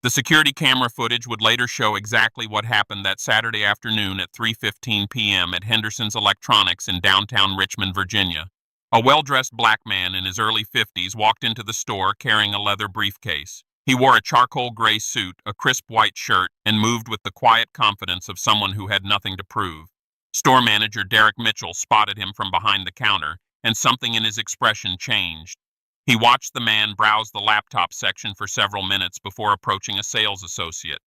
The security camera footage would later show exactly what happened that Saturday afternoon at 3:15 p.m. at Henderson's Electronics in downtown Richmond, Virginia. A well-dressed black man in his early 50s walked into the store carrying a leather briefcase. He wore a charcoal gray suit, a crisp white shirt, and moved with the quiet confidence of someone who had nothing to prove. Store manager Derek Mitchell spotted him from behind the counter, and something in his expression changed. He watched the man browse the laptop section for several minutes before approaching a sales associate.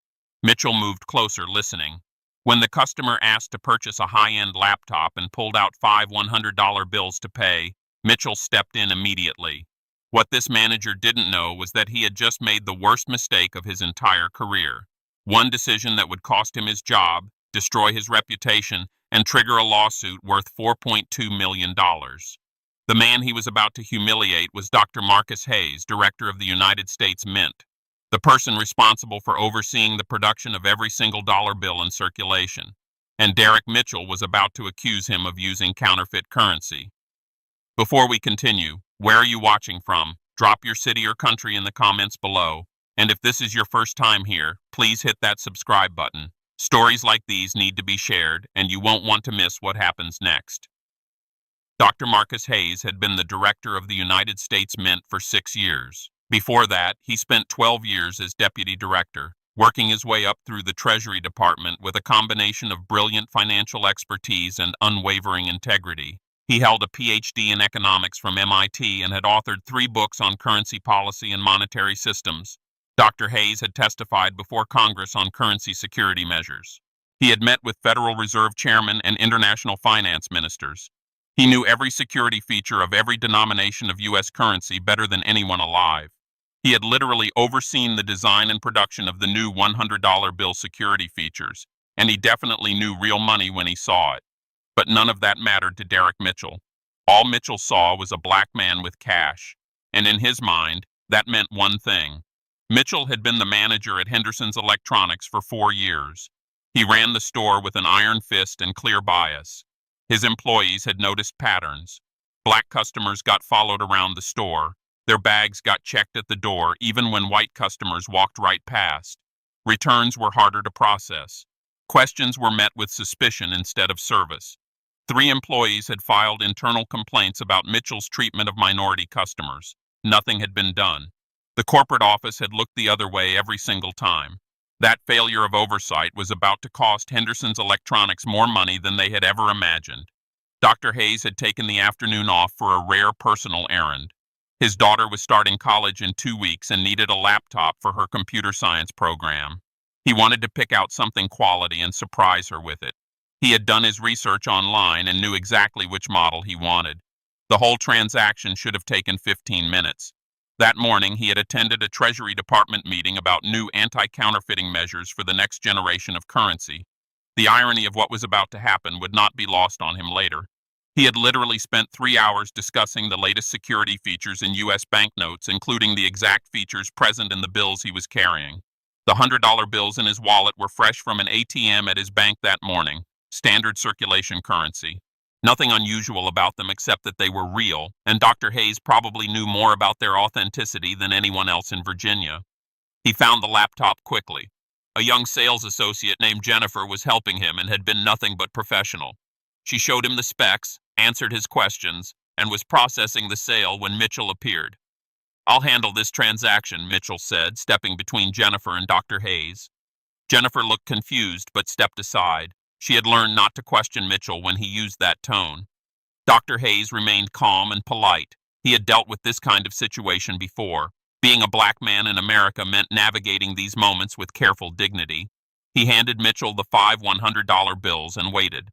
Mitchell moved closer, listening. When the customer asked to purchase a high-end laptop and pulled out 5 $100 bills to pay, Mitchell stepped in immediately. What this manager didn't know was that he had just made the worst mistake of his entire career. One decision that would cost him his job, destroy his reputation, and trigger a lawsuit worth $4.2 million. The man he was about to humiliate was Dr. Marcus Hayes, director of the United States Mint, the person responsible for overseeing the production of every single dollar bill in circulation. And Derek Mitchell was about to accuse him of using counterfeit currency. Before we continue, where are you watching from? Drop your city or country in the comments below. And if this is your first time here, please hit that subscribe button. Stories like these need to be shared, and you won't want to miss what happens next. Dr. Marcus Hayes had been the director of the United States Mint for 6 years. Before that, he spent 12 years as deputy director, working his way up through the Treasury Department with a combination of brilliant financial expertise and unwavering integrity. He held a PhD in economics from MIT and had authored 3 books on currency policy and monetary systems. Dr. Hayes had testified before Congress on currency security measures. He had met with Federal Reserve chairmen and international finance ministers. He knew every security feature of every denomination of U.S. currency better than anyone alive. He had literally overseen the design and production of the new $100 bill security features, and he definitely knew real money when he saw it. But none of that mattered to Derek Mitchell. All Mitchell saw was a black man with cash, and in his mind, that meant one thing. Mitchell had been the manager at Henderson's Electronics for 4 years. He ran the store with an iron fist and clear bias. His employees had noticed patterns. Black customers got followed around the store. Their bags got checked at the door even when white customers walked right past. Returns were harder to process. Questions were met with suspicion instead of service. 3 employees had filed internal complaints about Mitchell's treatment of minority customers. Nothing had been done. The corporate office had looked the other way every single time. That failure of oversight was about to cost Henderson's Electronics more money than they had ever imagined. Dr. Hayes had taken the afternoon off for a rare personal errand. His daughter was starting college in 2 weeks and needed a laptop for her computer science program. He wanted to pick out something quality and surprise her with it. He had done his research online and knew exactly which model he wanted. The whole transaction should have taken 15 minutes. That morning, he had attended a Treasury Department meeting about new anti-counterfeiting measures for the next generation of currency. The irony of what was about to happen would not be lost on him later. He had literally spent 3 hours discussing the latest security features in U.S. banknotes, including the exact features present in the bills he was carrying. The $100 bills in his wallet were fresh from an ATM at his bank that morning. Standard circulation currency. Nothing unusual about them except that they were real, and Dr. Hayes probably knew more about their authenticity than anyone else in Virginia. He found the laptop quickly. A young sales associate named Jennifer was helping him and had been nothing but professional. She showed him the specs, answered his questions, and was processing the sale when Mitchell appeared. "I'll handle this transaction," Mitchell said, stepping between Jennifer and Dr. Hayes. Jennifer looked confused but stepped aside. She had learned not to question Mitchell when he used that tone. Dr. Hayes remained calm and polite. He had dealt with this kind of situation before. Being a black man in America meant navigating these moments with careful dignity. He handed Mitchell the 5 $100 bills and waited.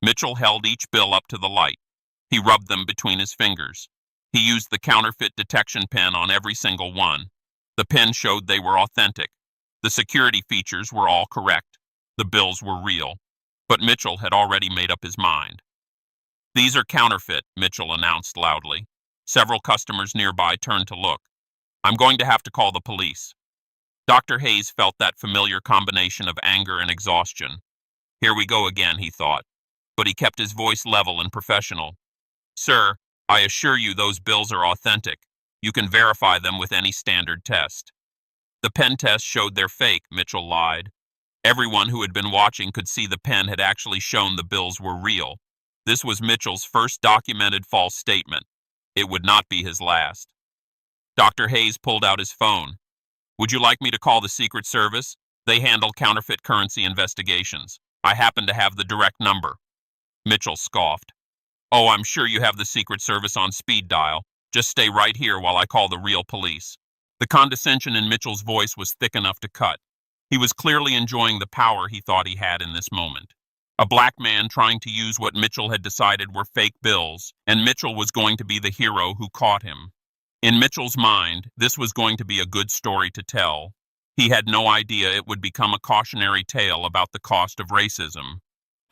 Mitchell held each bill up to the light. He rubbed them between his fingers. He used the counterfeit detection pen on every single one. The pen showed they were authentic. The security features were all correct. The bills were real. But Mitchell had already made up his mind. "These are counterfeit," Mitchell announced loudly. Several customers nearby turned to look. "I'm going to have to call the police." Dr. Hayes felt that familiar combination of anger and exhaustion. Here we go again, he thought. But he kept his voice level and professional. "Sir, I assure you those bills are authentic. You can verify them with any standard test." The pen test showed they're fake, Mitchell lied. Everyone who had been watching could see the pen had actually shown the bills were real. This was Mitchell's first documented false statement. It would not be his last. Dr. Hayes pulled out his phone. Would you like me to call the Secret Service? They handle counterfeit currency investigations. I happen to have the direct number. Mitchell scoffed. Oh, I'm sure you have the Secret Service on speed dial. Just stay right here while I call the real police. The condescension in Mitchell's voice was thick enough to cut. He was clearly enjoying the power he thought he had in this moment. A black man trying to use what Mitchell had decided were fake bills, and Mitchell was going to be the hero who caught him. In Mitchell's mind, this was going to be a good story to tell. He had no idea it would become a cautionary tale about the cost of racism.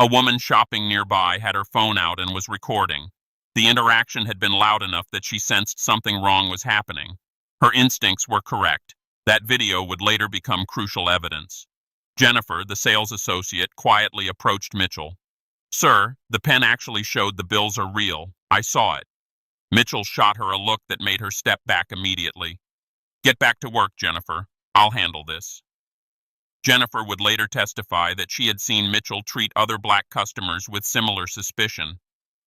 A woman shopping nearby had her phone out and was recording. The interaction had been loud enough that she sensed something wrong was happening. Her instincts were correct. That video would later become crucial evidence. Jennifer, the sales associate, quietly approached Mitchell. Sir, the pen actually showed the bills are real. I saw it. Mitchell shot her a look that made her step back immediately. Get back to work, Jennifer. I'll handle this. Jennifer would later testify that she had seen Mitchell treat other black customers with similar suspicion.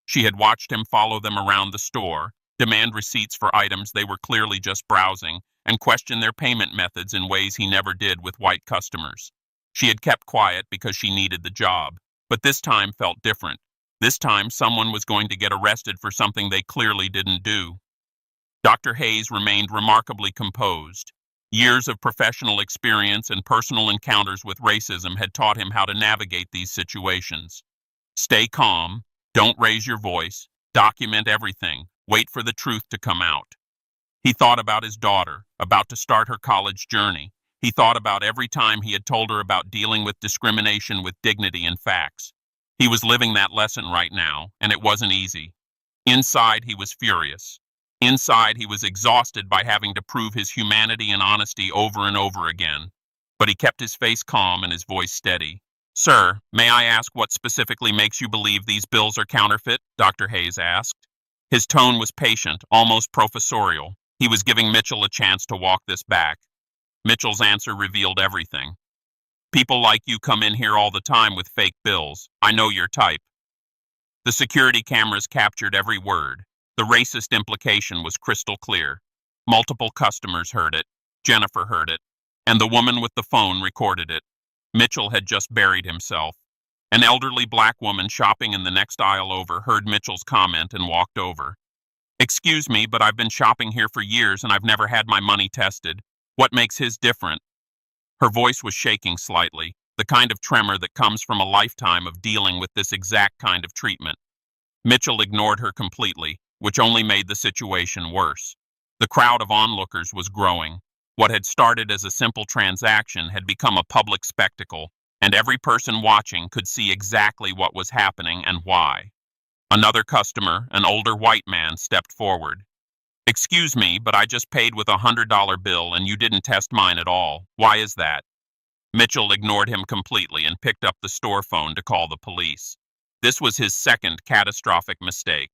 She had watched him follow them around the store, demand receipts for items they were clearly just browsing, and question their payment methods in ways he never did with white customers. She had kept quiet because she needed the job, but this time felt different. This time someone was going to get arrested for something they clearly didn't do. Dr. Hayes remained remarkably composed. Years of professional experience and personal encounters with racism had taught him how to navigate these situations. Stay calm, don't raise your voice, document everything, wait for the truth to come out. He thought about his daughter, about to start her college journey. He thought about every time he had told her about dealing with discrimination with dignity and facts. He was living that lesson right now, and it wasn't easy. Inside, he was furious. Inside, he was exhausted by having to prove his humanity and honesty over and over again. But he kept his face calm and his voice steady. Sir, may I ask what specifically makes you believe these bills are counterfeit? Dr. Hayes asked. His tone was patient, almost professorial. He was giving Mitchell a chance to walk this back. Mitchell's answer revealed everything. People like you come in here all the time with fake bills. I know your type. The security cameras captured every word. The racist implication was crystal clear. Multiple customers heard it. Jennifer heard it. And the woman with the phone recorded it. Mitchell had just buried himself. An elderly black woman shopping in the next aisle over heard Mitchell's comment and walked over. Excuse me, but I've been shopping here for years and I've never had my money tested. What makes his different? Her voice was shaking slightly, the kind of tremor that comes from a lifetime of dealing with this exact kind of treatment. Mitchell ignored her completely, which only made the situation worse. The crowd of onlookers was growing. What had started as a simple transaction had become a public spectacle, and every person watching could see exactly what was happening and why. Another customer, an older white man, stepped forward. Excuse me, but I just paid with a $100 bill and you didn't test mine at all. Why is that? Mitchell ignored him completely and picked up the store phone to call the police. This was his second catastrophic mistake.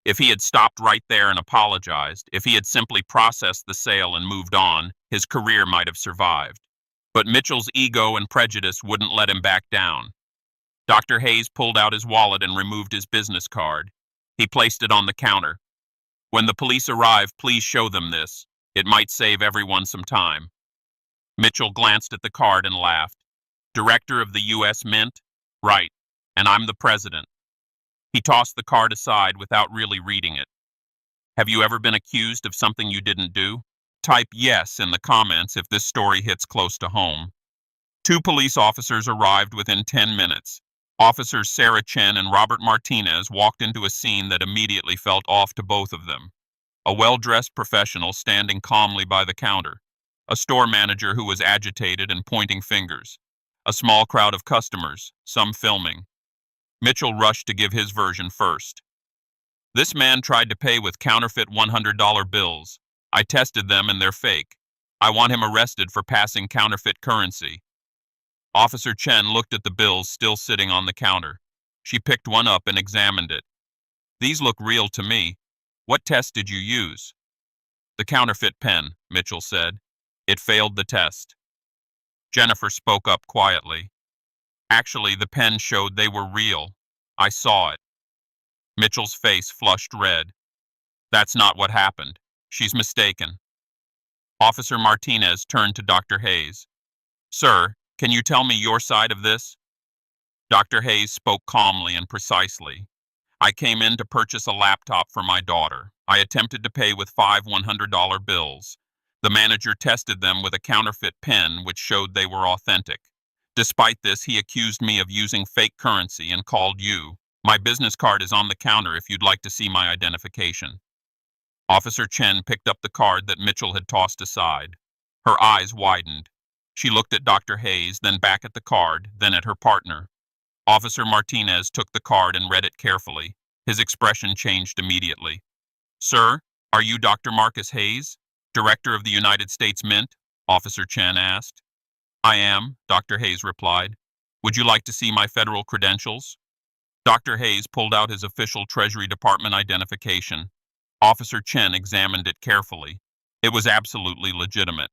If he had stopped right there and apologized, if he had simply processed the sale and moved on, his career might have survived. But Mitchell's ego and prejudice wouldn't let him back down. Dr. Hayes pulled out his wallet and removed his business card. He placed it on the counter. When the police arrive, please show them this. It might save everyone some time. Mitchell glanced at the card and laughed. Director of the U.S. Mint? Right. And I'm the president. He tossed the card aside without really reading it. Have you ever been accused of something you didn't do? Type yes in the comments if this story hits close to home. 2 police officers arrived within 10 minutes. Officers Sarah Chen and Robert Martinez walked into a scene that immediately felt off to both of them. A well-dressed professional standing calmly by the counter. A store manager who was agitated and pointing fingers. A small crowd of customers, some filming. Mitchell rushed to give his version first. This man tried to pay with counterfeit $100 bills. I tested them and they're fake. I want him arrested for passing counterfeit currency. Officer Chen looked at the bills still sitting on the counter. She picked one up and examined it. These look real to me. What test did you use? The counterfeit pen, Mitchell said. It failed the test. Jennifer spoke up quietly. Actually, the pen showed they were real. I saw it. Mitchell's face flushed red. That's not what happened. She's mistaken. Officer Martinez turned to Dr. Hayes. Sir, can you tell me your side of this? Dr. Hayes spoke calmly and precisely. I came in to purchase a laptop for my daughter. I attempted to pay with 5 $100 bills. The manager tested them with a counterfeit pen which showed they were authentic. Despite this, he accused me of using fake currency and called you. My business card is on the counter if you'd like to see my identification. Officer Chen picked up the card that Mitchell had tossed aside. Her eyes widened. She looked at Dr. Hayes, then back at the card, then at her partner. Officer Martinez took the card and read it carefully. His expression changed immediately. Sir, are you Dr. Marcus Hayes, Director of the United States Mint? Officer Chen asked. I am, Dr. Hayes replied. Would you like to see my federal credentials? Dr. Hayes pulled out his official Treasury Department identification. Officer Chen examined it carefully. It was absolutely legitimate.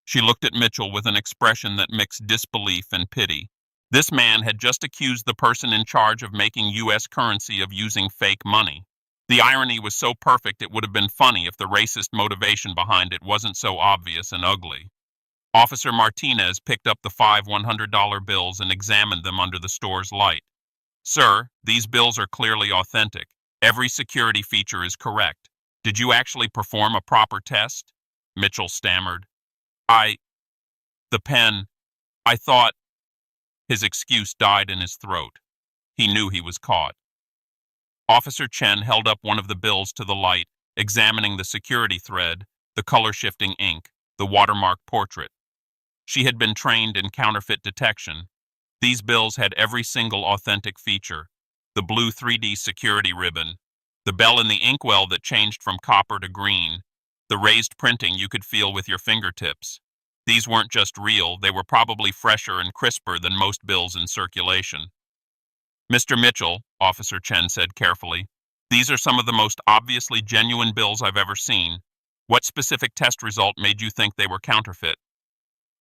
She looked at Mitchell with an expression that mixed disbelief and pity. This man had just accused the person in charge of making U.S. currency of using fake money. The irony was so perfect it would have been funny if the racist motivation behind it wasn't so obvious and ugly. Officer Martinez picked up the 5 $100 bills and examined them under the store's light. Sir, these bills are clearly authentic. Every security feature is correct. Did you actually perform a proper test? Mitchell stammered. The pen, I thought. His excuse died in his throat. He knew he was caught. Officer Chen held up one of the bills to the light, examining the security thread, the color-shifting ink, the watermark portrait. She had been trained in counterfeit detection. These bills had every single authentic feature. The blue 3D security ribbon, the bell in the inkwell that changed from copper to green, the raised printing you could feel with your fingertips. These weren't just real, they were probably fresher and crisper than most bills in circulation. Mr. Mitchell, Officer Chen said carefully, these are some of the most obviously genuine bills I've ever seen. What specific test result made you think they were counterfeit?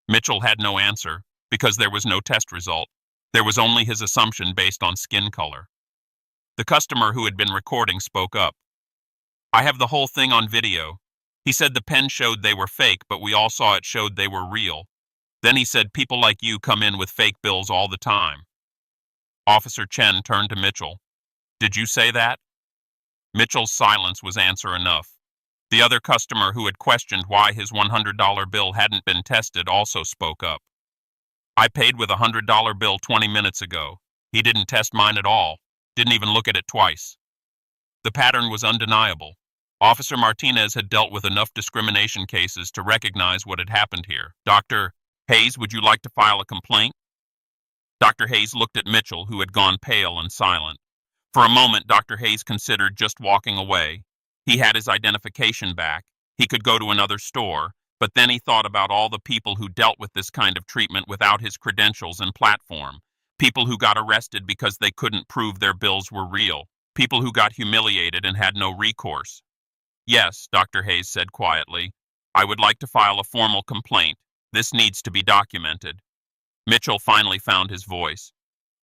Mitchell had no answer, because there was no test result. There was only his assumption based on skin color. The customer who had been recording spoke up. I have the whole thing on video. He said the pen showed they were fake, but we all saw it showed they were real. Then he said people like you come in with fake bills all the time. Officer Chen turned to Mitchell. Did you say that? Mitchell's silence was answer enough. The other customer who had questioned why his $100 bill hadn't been tested also spoke up. I paid with a $100 bill 20 minutes ago. He didn't test mine at all. Didn't even look at it twice. The pattern was undeniable. Officer Martinez had dealt with enough discrimination cases to recognize what had happened here. Dr. Hayes, would you like to file a complaint? Dr. Hayes looked at Mitchell, who had gone pale and silent. For a moment, Dr. Hayes considered just walking away. He had his identification back. He could go to another store, but then he thought about all the people who dealt with this kind of treatment without his credentials and platform. People who got arrested because they couldn't prove their bills were real. People who got humiliated and had no recourse. Yes, Dr. Hayes said quietly. I would like to file a formal complaint. This needs to be documented. Mitchell finally found his voice.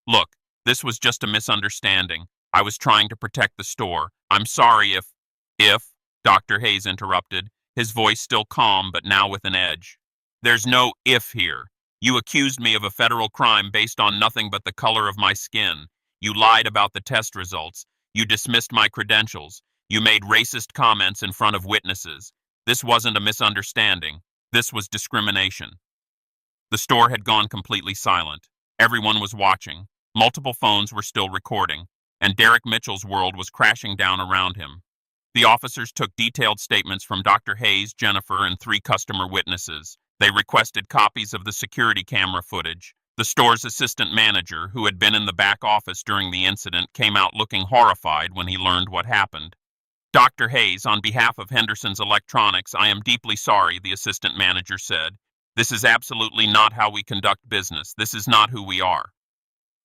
Look, this was just a misunderstanding. I was trying to protect the store. I'm sorry if, Dr. Hayes interrupted, his voice still calm but now with an edge. There's no if here. You accused me of a federal crime based on nothing but the color of my skin. You lied about the test results. You dismissed my credentials. You made racist comments in front of witnesses. This wasn't a misunderstanding. This was discrimination. The store had gone completely silent. Everyone was watching. Multiple phones were still recording, and Derek Mitchell's world was crashing down around him. The officers took detailed statements from Dr. Hayes, Jennifer, and 3 customer witnesses. They requested copies of the security camera footage. The store's assistant manager, who had been in the back office during the incident, came out looking horrified when he learned what happened. Dr. Hayes, on behalf of Henderson's Electronics, I am deeply sorry, the assistant manager said. This is absolutely not how we conduct business. This is not who we are.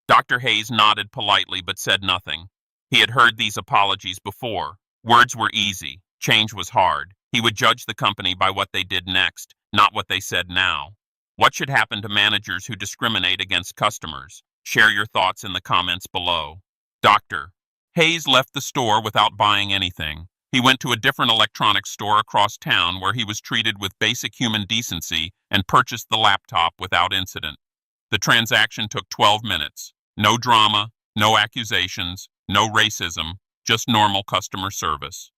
Dr. Hayes nodded politely but said nothing. He had heard these apologies before. Words were easy. Change was hard. He would judge the company by what they did next, not what they said now. What should happen to managers who discriminate against customers? Share your thoughts in the comments below. Dr. Hayes left the store without buying anything. He went to a different electronics store across town where he was treated with basic human decency and purchased the laptop without incident. The transaction took 12 minutes. No drama, no accusations, no racism, just normal customer service.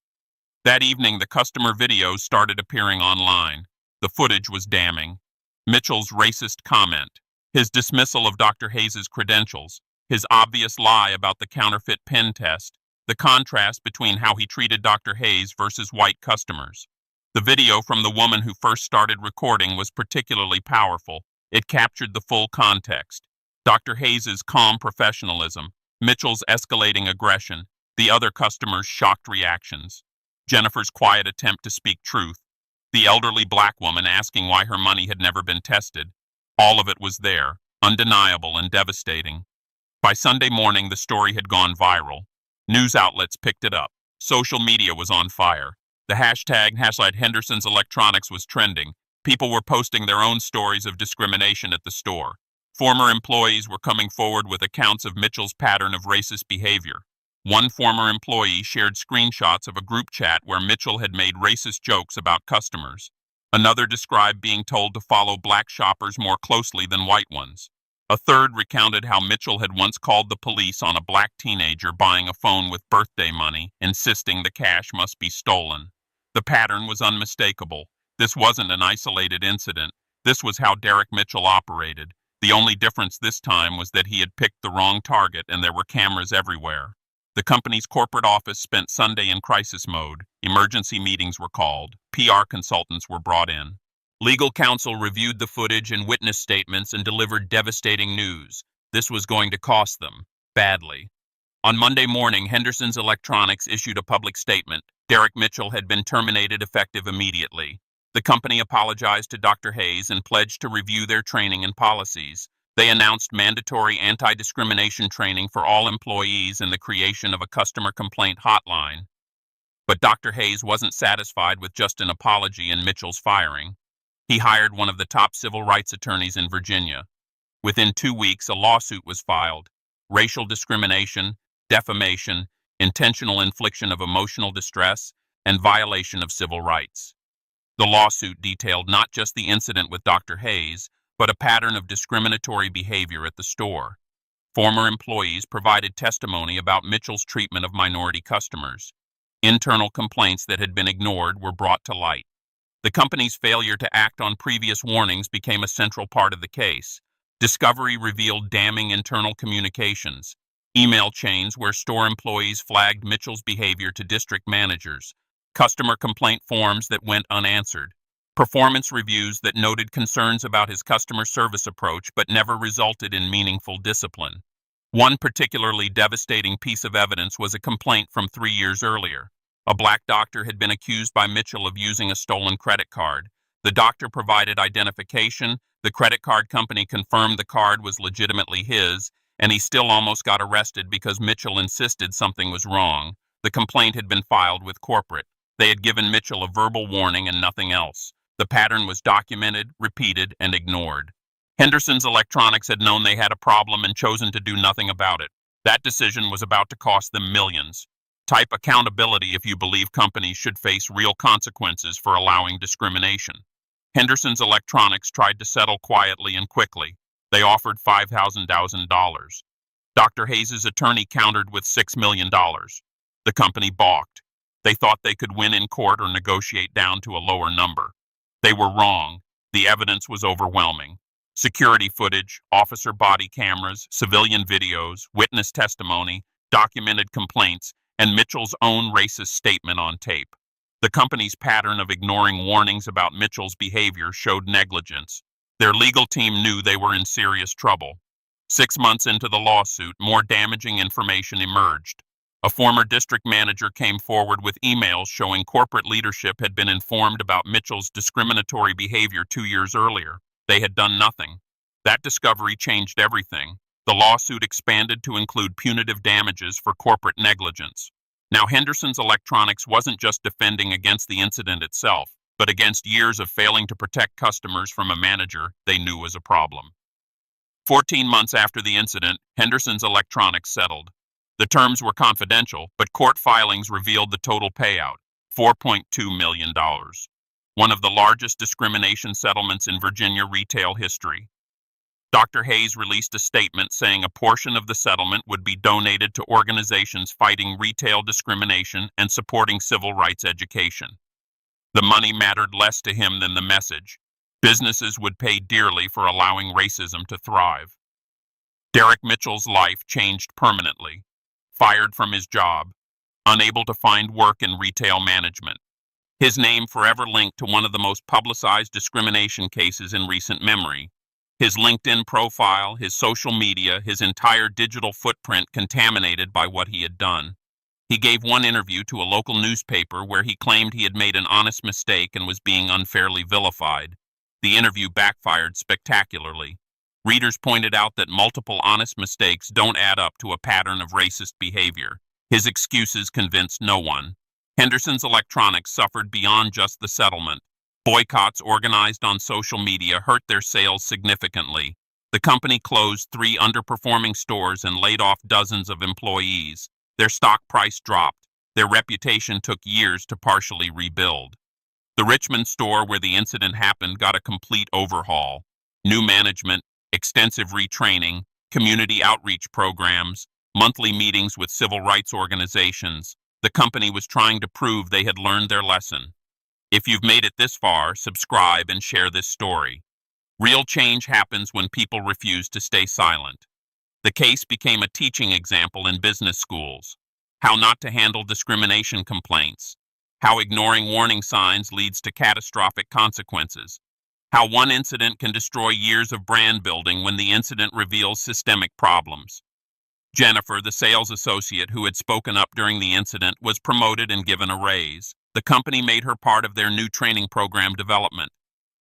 That evening, the customer videos started appearing online. The footage was damning. Mitchell's racist comment, his dismissal of Dr. Hayes' credentials, his obvious lie about the counterfeit pen test, the contrast between how he treated Dr. Hayes versus white customers. The video from the woman who first started recording was particularly powerful. It captured the full context. Dr. Hayes' calm professionalism, Mitchell's escalating aggression, the other customers' shocked reactions, Jennifer's quiet attempt to speak truth, the elderly black woman asking why her money had never been tested. All of it was there, undeniable and devastating. By Sunday morning, the story had gone viral. News outlets picked it up. Social media was on fire. The hashtag Henderson's Electronics was trending. People were posting their own stories of discrimination at the store. Former employees were coming forward with accounts of Mitchell's pattern of racist behavior. One former employee shared screenshots of a group chat where Mitchell had made racist jokes about customers. Another described being told to follow black shoppers more closely than white ones. A third recounted how Mitchell had once called the police on a black teenager buying a phone with birthday money, insisting the cash must be stolen. The pattern was unmistakable. This wasn't an isolated incident. This was how Derek Mitchell operated. The only difference this time was that he had picked the wrong target and there were cameras everywhere. The company's corporate office spent Sunday in crisis mode. Emergency meetings were called. PR consultants were brought in. Legal counsel reviewed the footage and witness statements and delivered devastating news. This was going to cost them, badly. On Monday morning, Henderson's Electronics issued a public statement. Derek Mitchell had been terminated effective immediately. The company apologized to Dr. Hayes and pledged to review their training and policies. They announced mandatory anti-discrimination training for all employees and the creation of a customer complaint hotline. But Dr. Hayes wasn't satisfied with just an apology and Mitchell's firing. He hired one of the top civil rights attorneys in Virginia. Within 2 weeks, a lawsuit was filed. Racial discrimination, defamation, intentional infliction of emotional distress, and violation of civil rights. The lawsuit detailed not just the incident with Dr. Hayes, but a pattern of discriminatory behavior at the store. Former employees provided testimony about Mitchell's treatment of minority customers. Internal complaints that had been ignored were brought to light. The company's failure to act on previous warnings became a central part of the case. Discovery revealed damning internal communications, email chains where store employees flagged Mitchell's behavior to district managers, customer complaint forms that went unanswered, performance reviews that noted concerns about his customer service approach but never resulted in meaningful discipline. One particularly devastating piece of evidence was a complaint from 3 years earlier. A black doctor had been accused by Mitchell of using a stolen credit card. The doctor provided identification, the credit card company confirmed the card was legitimately his, and he still almost got arrested because Mitchell insisted something was wrong. The complaint had been filed with corporate. They had given Mitchell a verbal warning and nothing else. The pattern was documented, repeated, and ignored. Henderson's Electronics had known they had a problem and chosen to do nothing about it. That decision was about to cost them millions. Type accountability if you believe companies should face real consequences for allowing discrimination. Henderson's Electronics tried to settle quietly and quickly. They offered $5,000. Dr. Hayes' attorney countered with $6 million. The company balked. They thought they could win in court or negotiate down to a lower number. They were wrong. The evidence was overwhelming. Security footage, officer body cameras, civilian videos, witness testimony, documented complaints, and Mitchell's own racist statement on tape. The company's pattern of ignoring warnings about Mitchell's behavior showed negligence. Their legal team knew they were in serious trouble. 6 months into the lawsuit, more damaging information emerged. A former district manager came forward with emails showing corporate leadership had been informed about Mitchell's discriminatory behavior 2 years earlier. They had done nothing. That discovery changed everything. The lawsuit expanded to include punitive damages for corporate negligence. Now, Henderson's Electronics wasn't just defending against the incident itself, but against years of failing to protect customers from a manager they knew was a problem. 14 months after the incident, Henderson's Electronics settled. The terms were confidential, but court filings revealed the total payout, $4.2 million. One of the largest discrimination settlements in Virginia retail history. Dr. Hayes released a statement saying a portion of the settlement would be donated to organizations fighting retail discrimination and supporting civil rights education. The money mattered less to him than the message. Businesses would pay dearly for allowing racism to thrive. Derek Mitchell's life changed permanently. Fired from his job, unable to find work in retail management. His name forever linked to one of the most publicized discrimination cases in recent memory. His LinkedIn profile, his social media, his entire digital footprint contaminated by what he had done. He gave one interview to a local newspaper where he claimed he had made an honest mistake and was being unfairly vilified. The interview backfired spectacularly. Readers pointed out that multiple honest mistakes don't add up to a pattern of racist behavior. His excuses convinced no one. Henderson's Electronics suffered beyond just the settlement. Boycotts organized on social media hurt their sales significantly. The company closed 3 underperforming stores and laid off dozens of employees. Their stock price dropped. Their reputation took years to partially rebuild. The Richmond store where the incident happened got a complete overhaul. New management, extensive retraining, community outreach programs, monthly meetings with civil rights organizations. The company was trying to prove they had learned their lesson. If you've made it this far, subscribe and share this story. Real change happens when people refuse to stay silent. The case became a teaching example in business schools. How not to handle discrimination complaints. How ignoring warning signs leads to catastrophic consequences. How one incident can destroy years of brand building when the incident reveals systemic problems. Jennifer, the sales associate who had spoken up during the incident, was promoted and given a raise. The company made her part of their new training program development.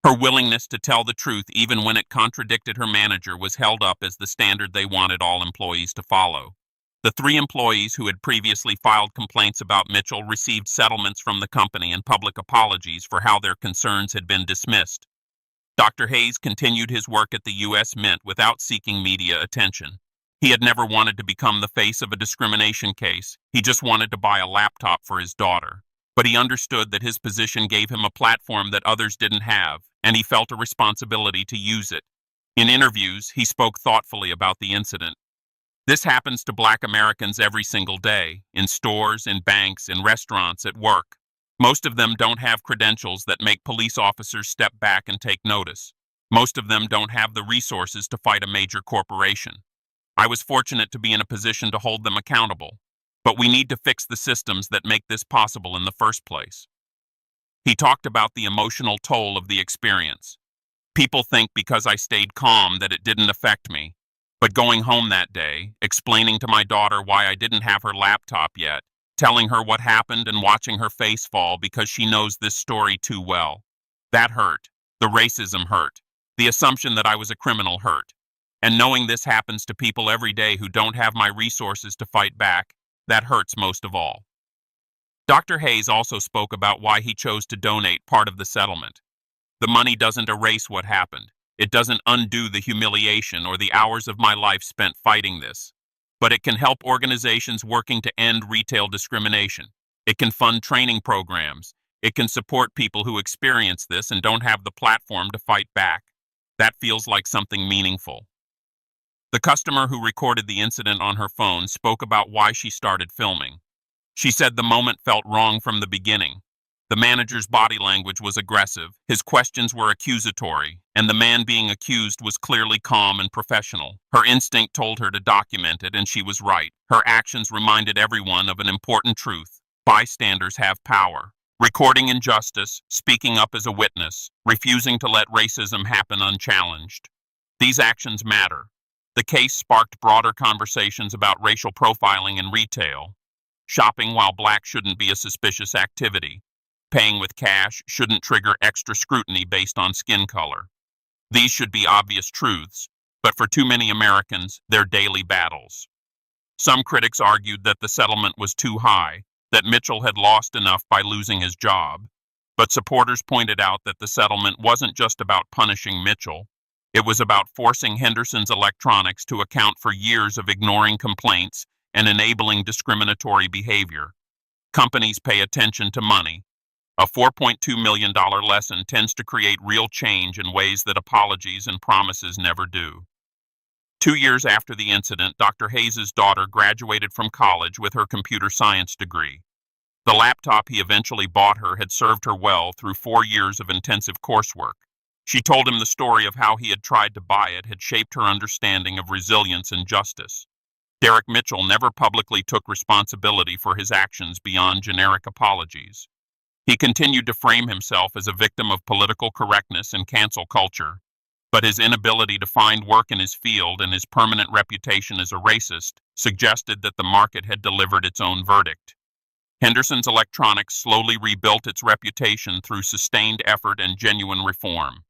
Her willingness to tell the truth even when it contradicted her manager was held up as the standard they wanted all employees to follow. The 3 employees who had previously filed complaints about Mitchell received settlements from the company and public apologies for how their concerns had been dismissed. Dr. Hayes continued his work at the U.S. Mint without seeking media attention. He had never wanted to become the face of a discrimination case. He just wanted to buy a laptop for his daughter. But he understood that his position gave him a platform that others didn't have, and he felt a responsibility to use it. In interviews, he spoke thoughtfully about the incident. This happens to Black Americans every single day, in stores, in banks, in restaurants, at work. Most of them don't have credentials that make police officers step back and take notice. Most of them don't have the resources to fight a major corporation. I was fortunate to be in a position to hold them accountable. But we need to fix the systems that make this possible in the first place. He talked about the emotional toll of the experience. People think because I stayed calm that it didn't affect me. But going home that day, explaining to my daughter why I didn't have her laptop yet, telling her what happened and watching her face fall because she knows this story too well. That hurt. The racism hurt. The assumption that I was a criminal hurt. And knowing this happens to people every day who don't have my resources to fight back, that hurts most of all. Dr. Hayes also spoke about why he chose to donate part of the settlement. The money doesn't erase what happened. It doesn't undo the humiliation or the hours of my life spent fighting this. But it can help organizations working to end retail discrimination. It can fund training programs. It can support people who experience this and don't have the platform to fight back. That feels like something meaningful. The customer who recorded the incident on her phone spoke about why she started filming. She said the moment felt wrong from the beginning. The manager's body language was aggressive, his questions were accusatory, and the man being accused was clearly calm and professional. Her instinct told her to document it, and she was right. Her actions reminded everyone of an important truth. Bystanders have power. Recording injustice, speaking up as a witness, refusing to let racism happen unchallenged. These actions matter. The case sparked broader conversations about racial profiling in retail. Shopping while Black shouldn't be a suspicious activity. Paying with cash shouldn't trigger extra scrutiny based on skin color. These should be obvious truths, but for too many Americans, they're daily battles. Some critics argued that the settlement was too high, that Mitchell had lost enough by losing his job. But supporters pointed out that the settlement wasn't just about punishing Mitchell. It was about forcing Henderson's Electronics to account for years of ignoring complaints and enabling discriminatory behavior. Companies pay attention to money. A $4.2 million lesson tends to create real change in ways that apologies and promises never do. 2 years after the incident, Dr. Hayes' daughter graduated from college with her computer science degree. The laptop he eventually bought her had served her well through 4 years of intensive coursework. She told him the story of how he had tried to buy it had shaped her understanding of resilience and justice. Derek Mitchell never publicly took responsibility for his actions beyond generic apologies. He continued to frame himself as a victim of political correctness and cancel culture, but his inability to find work in his field and his permanent reputation as a racist suggested that the market had delivered its own verdict. Henderson's Electronics slowly rebuilt its reputation through sustained effort and genuine reform.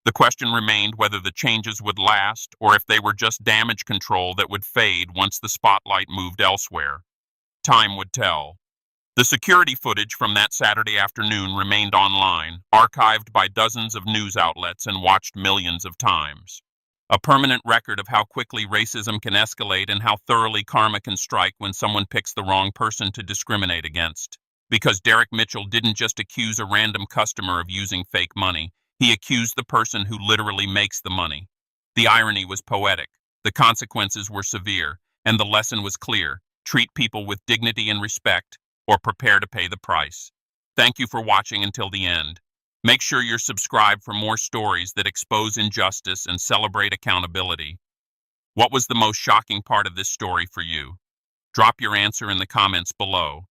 The question remained whether the changes would last or if they were just damage control that would fade once the spotlight moved elsewhere. Time would tell. The security footage from that Saturday afternoon remained online, archived by dozens of news outlets and watched millions of times. A permanent record of how quickly racism can escalate and how thoroughly karma can strike when someone picks the wrong person to discriminate against. Because Derek Mitchell didn't just accuse a random customer of using fake money, he accused the person who literally makes the money. The irony was poetic, the consequences were severe, and the lesson was clear: treat people with dignity and respect, or prepare to pay the price. Thank you for watching until the end. Make sure you're subscribed for more stories that expose injustice and celebrate accountability. What was the most shocking part of this story for you? Drop your answer in the comments below.